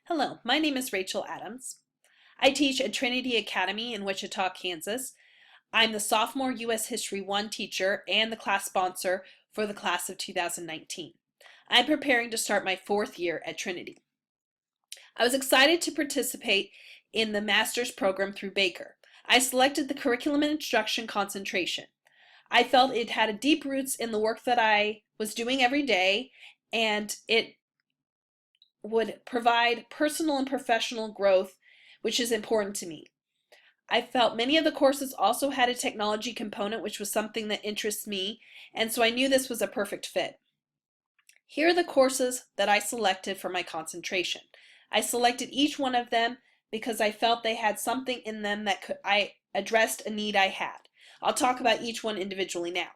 Hello, my name is Rachel Adams. I teach at Trinity Academy in Wichita, Kansas. I'm the sophomore U.S. History 1 teacher and the class sponsor for the class of 2019. I'm preparing to start my 4th year at Trinity. I was excited to participate in the master's program through Baker. I selected the curriculum and instruction concentration. I felt it had deep roots in the work that I was doing every day, and it would provide personal and professional growth, which is important to me. I felt many of the courses also had a technology component, which was something that interests me, and so I knew this was a perfect fit. Here are the courses that I selected for my concentration. I selected each one of them because I felt they had something in them that I addressed a need I had. I'll talk about each one individually now.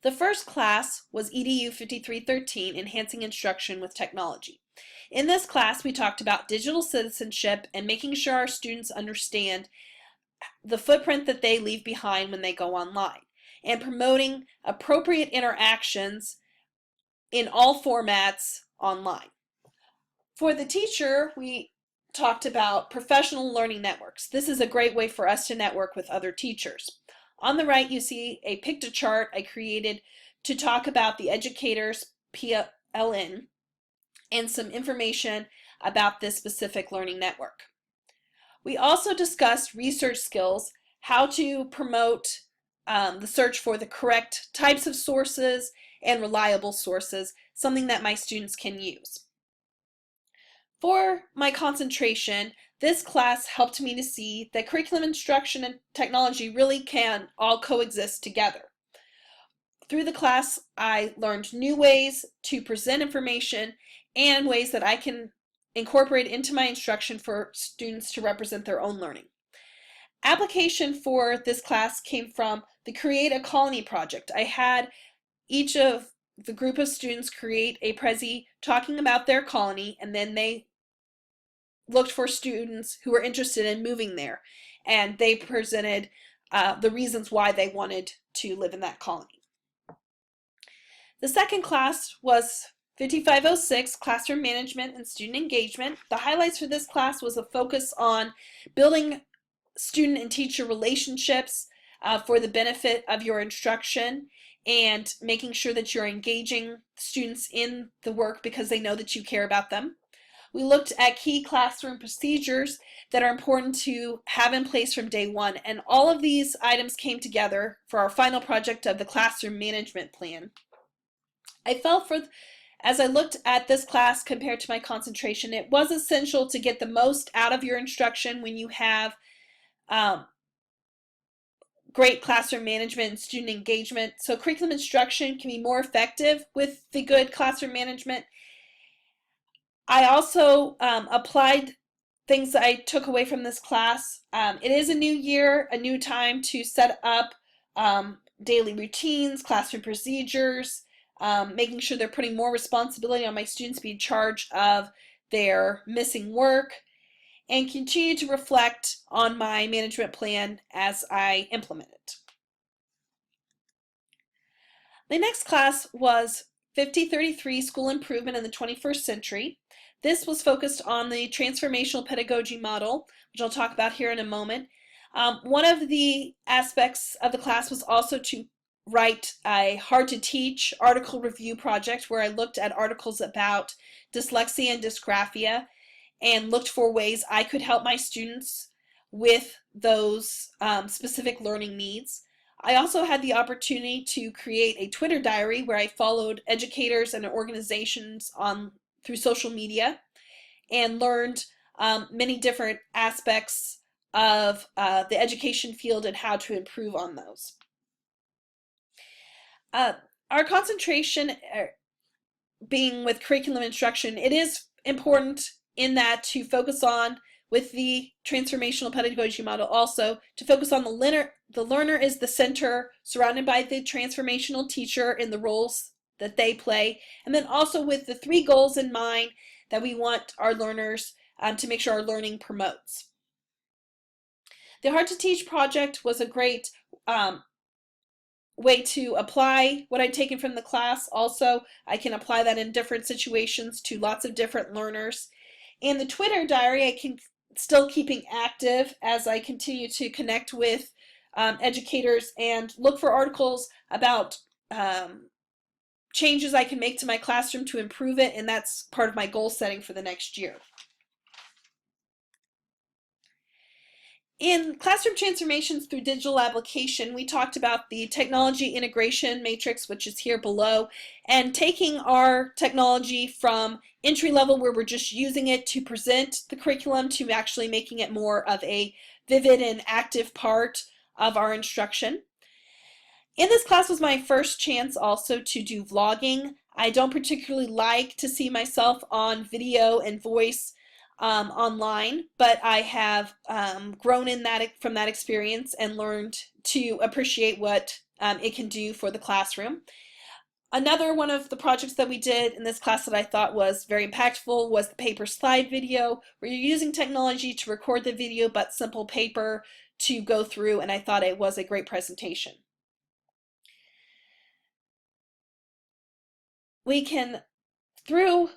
The first class was EDU 5313, Enhancing Instruction with Technology. In this class, we talked about digital citizenship and making sure our students understand the footprint that they leave behind when they go online, and promoting appropriate interactions in all formats online. For the teacher, we talked about professional learning networks. This is a great way for us to network with other teachers. On the right, you see a picture chart I created to talk about the educators PLN and some information about this specific learning network. We also discussed research skills, how to promote the search for the correct types of sources and reliable sources, something that my students can use. For my concentration, this class helped me to see that curriculum instruction and technology really can all coexist together. Through the class, I learned new ways to present information and ways that I can incorporate into my instruction for students to represent their own learning. Application for this class came from the Create a Colony project. I had each of the group of students create a Prezi talking about their colony, and then they looked for students who were interested in moving there, and they presented the reasons why they wanted to live in that colony. The second class was 5506, Classroom Management and Student Engagement. The highlights for this class was a focus on building student and teacher relationships for the benefit of your instruction, and making sure that you're engaging students in the work because they know that you care about them. We looked at key classroom procedures that are important to have in place from day one, and all of these items came together for our final project of the classroom management plan. I felt as I looked at this class compared to my concentration, it was essential to get the most out of your instruction when you have great classroom management and student engagement. So curriculum instruction can be more effective with the good classroom management. I also applied things that I took away from this class. It is a new year, a new time to set up daily routines, classroom procedures, making sure they're putting more responsibility on my students to be in charge of their missing work, and continue to reflect on my management plan as I implement it. The next class was 5033, School Improvement in the 21st Century. This was focused on the transformational pedagogy model, which I'll talk about here in a moment. One of the aspects of the class was also to write a hard-to-teach article review project where I looked at articles about dyslexia and dysgraphia and looked for ways I could help my students with those specific learning needs. I also had the opportunity to create a Twitter diary where I followed educators and organizations through social media and learned many different aspects of the education field and how to improve on those. Our concentration being with curriculum instruction, it is important in that to focus on, with the transformational pedagogy model, also to focus on the learner. The learner is the center, surrounded by the transformational teacher in the roles that they play, and then also with the 3 goals in mind that we want our learners to make sure our learning promotes. The Hard to Teach project was a great way to apply what I'd taken from the class. Also, I can apply that in different situations to lots of different learners. And the Twitter diary I can still keeping active as I continue to connect with educators and look for articles about changes I can make to my classroom to improve it, and that's part of my goal setting for the next year. In Classroom Transformations through Digital Application, we talked about the technology integration matrix, which is here below, and taking our technology from entry level where we're just using it to present the curriculum to actually making it more of a vivid and active part of our instruction. In this class was my first chance also to do vlogging. I don't particularly like to see myself on video and voice online, but I have grown in that from that experience and learned to appreciate what it can do for the classroom. Another one of the projects that we did in this class that I thought was very impactful was the paper slide video, where you're using technology to record the video but simple paper to go through, and I thought it was a great presentation. We can, through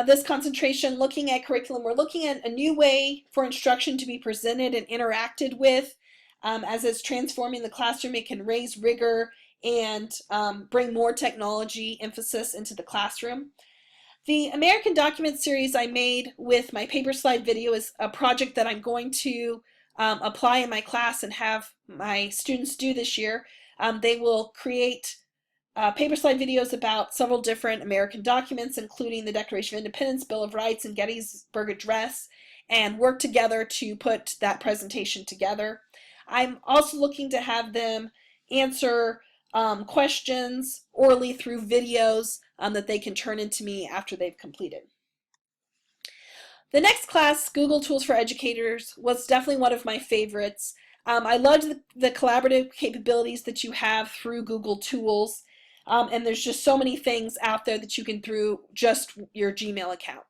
this concentration, looking at curriculum, we're looking at a new way for instruction to be presented and interacted with. As it's transforming the classroom, it can raise rigor and bring more technology emphasis into the classroom. The American Document series I made with my paper slide video is a project that I'm going to apply in my class and have my students do this year. They will create paper slide videos about several different American documents, including the Declaration of Independence, Bill of Rights, and Gettysburg Address, and work together to put that presentation together. I'm also looking to have them answer questions orally through videos that they can turn into me after they've completed. The next class, Google Tools for Educators, was definitely one of my favorites. I loved the collaborative capabilities that you have through Google Tools. And there's just so many things out there that you can through just your Gmail account.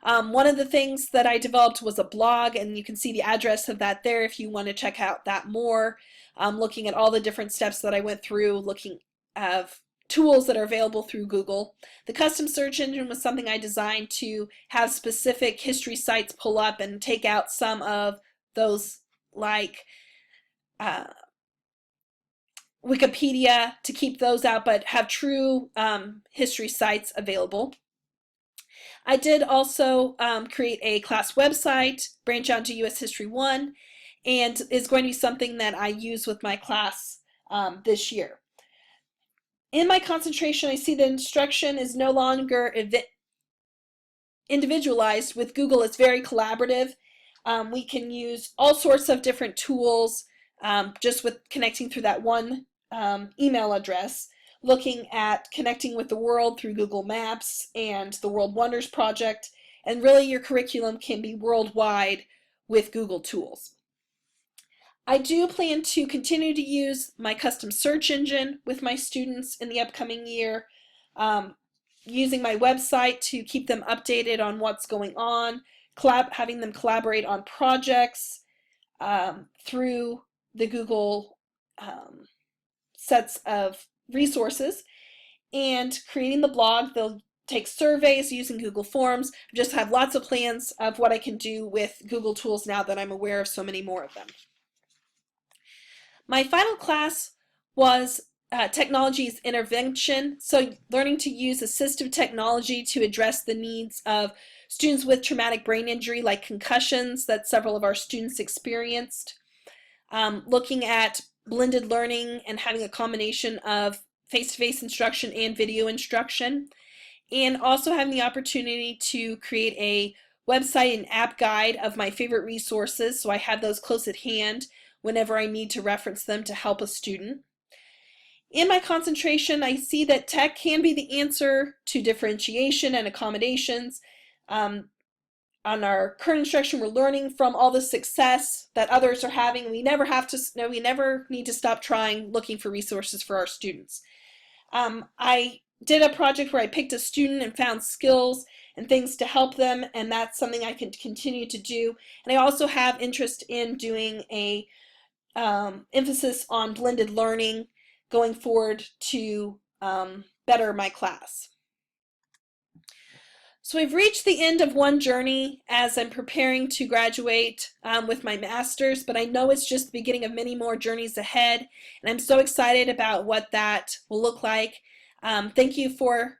One of the things that I developed was a blog, and you can see the address of that there if you want to check out that more, looking at all the different steps that I went through, looking at tools that are available through Google. The custom search engine was something I designed to have specific history sites pull up and take out some of those, like Wikipedia, to keep those out, but have true history sites available. I did also create a class website, branch out to US History 1, and is going to be something that I use with my class this year. In my concentration, I see the instruction is no longer individualized. With Google, it's very collaborative. We can use all sorts of different tools just with connecting through that one email address, looking at connecting with the world through Google Maps and the World Wonders Project, and really your curriculum can be worldwide with Google Tools. I do plan to continue to use my custom search engine with my students in the upcoming year, using my website to keep them updated on what's going on, having them collaborate on projects through the Google sets of resources, and creating the blog. They'll take surveys using Google Forms. I just have lots of plans of what I can do with Google Tools now that I'm aware of so many more of them. My final class was Technology's Intervention, so learning to use assistive technology to address the needs of students with traumatic brain injury like concussions that several of our students experienced. Looking at blended learning and having a combination of face-to-face instruction and video instruction, and also having the opportunity to create a website and app guide of my favorite resources, so I have those close at hand whenever I need to reference them to help a student. In my concentration, I see that tech can be the answer to differentiation and accommodations. On our current instruction, we're learning from all the success that others are having. We never need to stop trying, looking for resources for our students. I did a project where I picked a student and found skills and things to help them, and that's something I can continue to do. And I also have interest in doing a emphasis on blended learning going forward to better my class. So we've reached the end of one journey as I'm preparing to graduate with my master's, but I know it's just the beginning of many more journeys ahead, and I'm so excited about what that will look like. Thank you for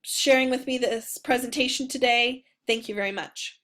sharing with me this presentation today. Thank you very much.